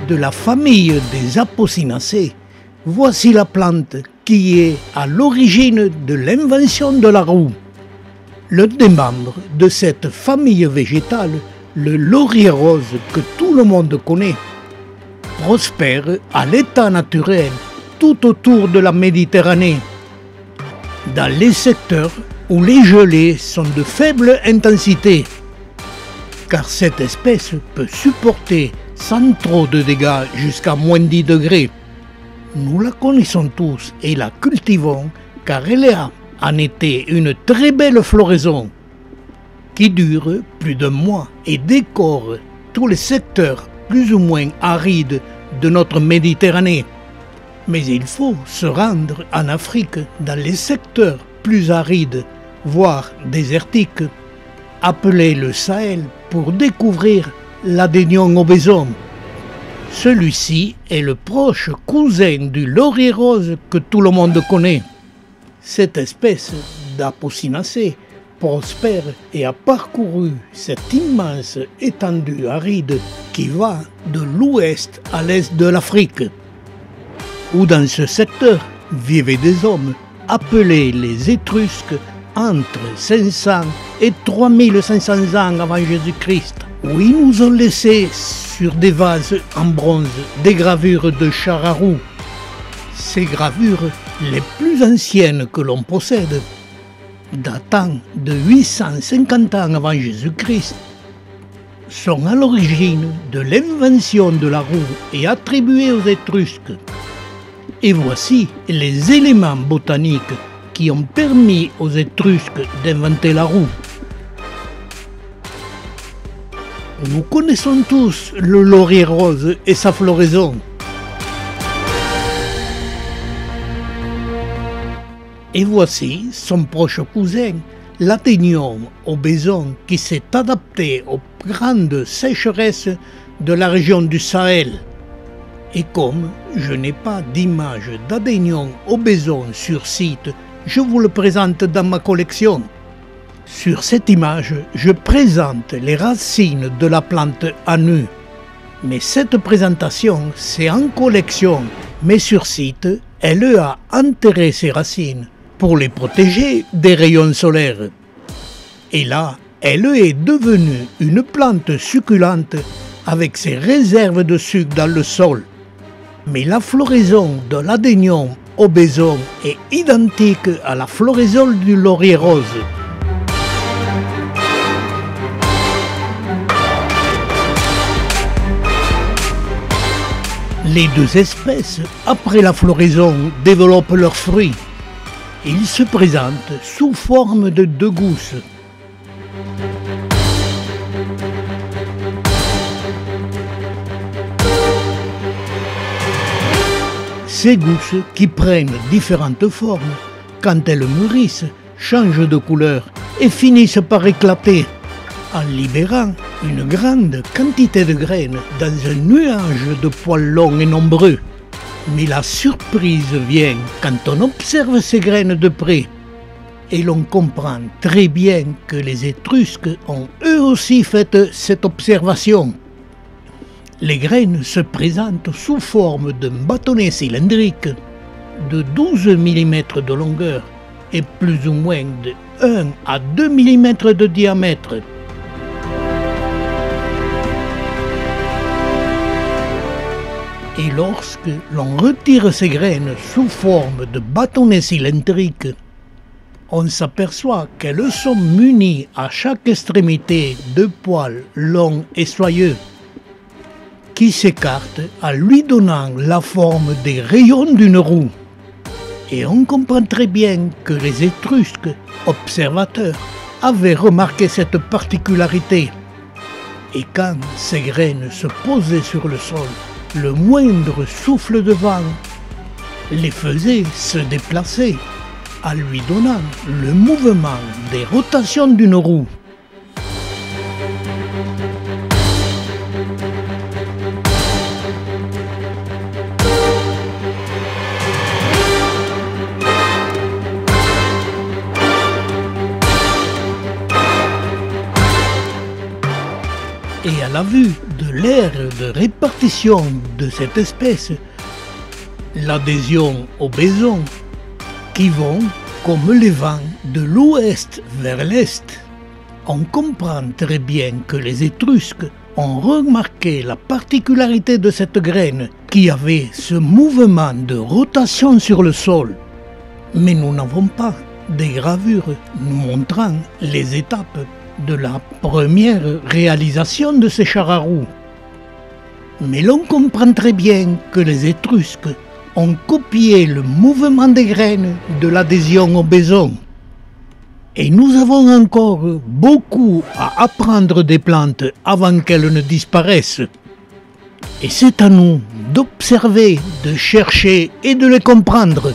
de la famille des Apocynaceae, voici la plante qui est à l'origine de l'invention de la roue. L'un des membres de cette famille végétale, le laurier rose que tout le monde connaît, prospère à l'état naturel tout autour de la Méditerranée, dans les secteurs où les gelées sont de faible intensité, car cette espèce peut supporter sans trop de dégâts jusqu'à moins 10 degrés. Nous la connaissons tous et la cultivons car elle a en été une très belle floraison qui dure plus d'un mois et décore tous les secteurs plus ou moins arides de notre Méditerranée. Mais il faut se rendre en Afrique dans les secteurs plus arides, voire désertiques, appelés le Sahel, pour découvrir l'Adenion obésum. Celui-ci est le proche cousin du laurier rose que tout le monde connaît. Cette espèce d'Apocynaceae prospère et a parcouru cette immense étendue aride qui va de l'ouest à l'est de l'Afrique, où dans ce secteur vivaient des hommes appelés les Étrusques entre 500 et 3500 ans avant Jésus-Christ, où ils nous ont laissé sur des vases en bronze des gravures de chars à roues. Ces gravures, les plus anciennes que l'on possède, datant de 850 ans avant Jésus-Christ, sont à l'origine de l'invention de la roue et attribuées aux Étrusques. Et voici les éléments botaniques qui ont permis aux Étrusques d'inventer la roue. Nous connaissons tous le laurier rose et sa floraison. Et voici son proche cousin, l'Adenion obésum, qui s'est adapté aux grandes sécheresses de la région du Sahel. Et comme je n'ai pas d'image d'Adenion obésum sur site, je vous le présente dans ma collection. Sur cette image, je présente les racines de la plante à nu. Mais cette présentation, c'est en collection, mais sur site, elle a enterré ses racines pour les protéger des rayons solaires. Et là, elle est devenue une plante succulente avec ses réserves de sucre dans le sol. Mais la floraison de l'Adenion obésum est identique à la floraison du laurier rose. Les deux espèces, après la floraison, développent leurs fruits. Ils se présentent sous forme de deux gousses. Ces gousses, qui prennent différentes formes, quand elles mûrissent, changent de couleur et finissent par éclater, en libérant une grande quantité de graines dans un nuage de poils longs et nombreux. Mais la surprise vient quand on observe ces graines de près et l'on comprend très bien que les Étrusques ont eux aussi fait cette observation. Les graines se présentent sous forme d'un bâtonnet cylindrique de 12 mm de longueur et plus ou moins de 1 à 2 mm de diamètre. Et lorsque l'on retire ces graines sous forme de bâtonnets cylindriques, on s'aperçoit qu'elles sont munies à chaque extrémité de poils longs et soyeux, qui s'écartent en lui donnant la forme des rayons d'une roue. Et on comprend très bien que les Étrusques, observateurs, avaient remarqué cette particularité. Et quand ces graines se posaient sur le sol, le moindre souffle de vent les faisait se déplacer, en lui donnant le mouvement des rotations d'une roue. Et à la vue de l'aire de répartition de cette espèce, l'adhésion aux besons qui vont comme les vents de l'ouest vers l'est, on comprend très bien que les Étrusques ont remarqué la particularité de cette graine qui avait ce mouvement de rotation sur le sol. Mais nous n'avons pas des gravures nous montrant les étapes de la première réalisation de ces chars à roues. Mais l'on comprend très bien que les Étrusques ont copié le mouvement des graines de l'adhésion au béson. Et nous avons encore beaucoup à apprendre des plantes avant qu'elles ne disparaissent. Et c'est à nous d'observer, de chercher et de les comprendre.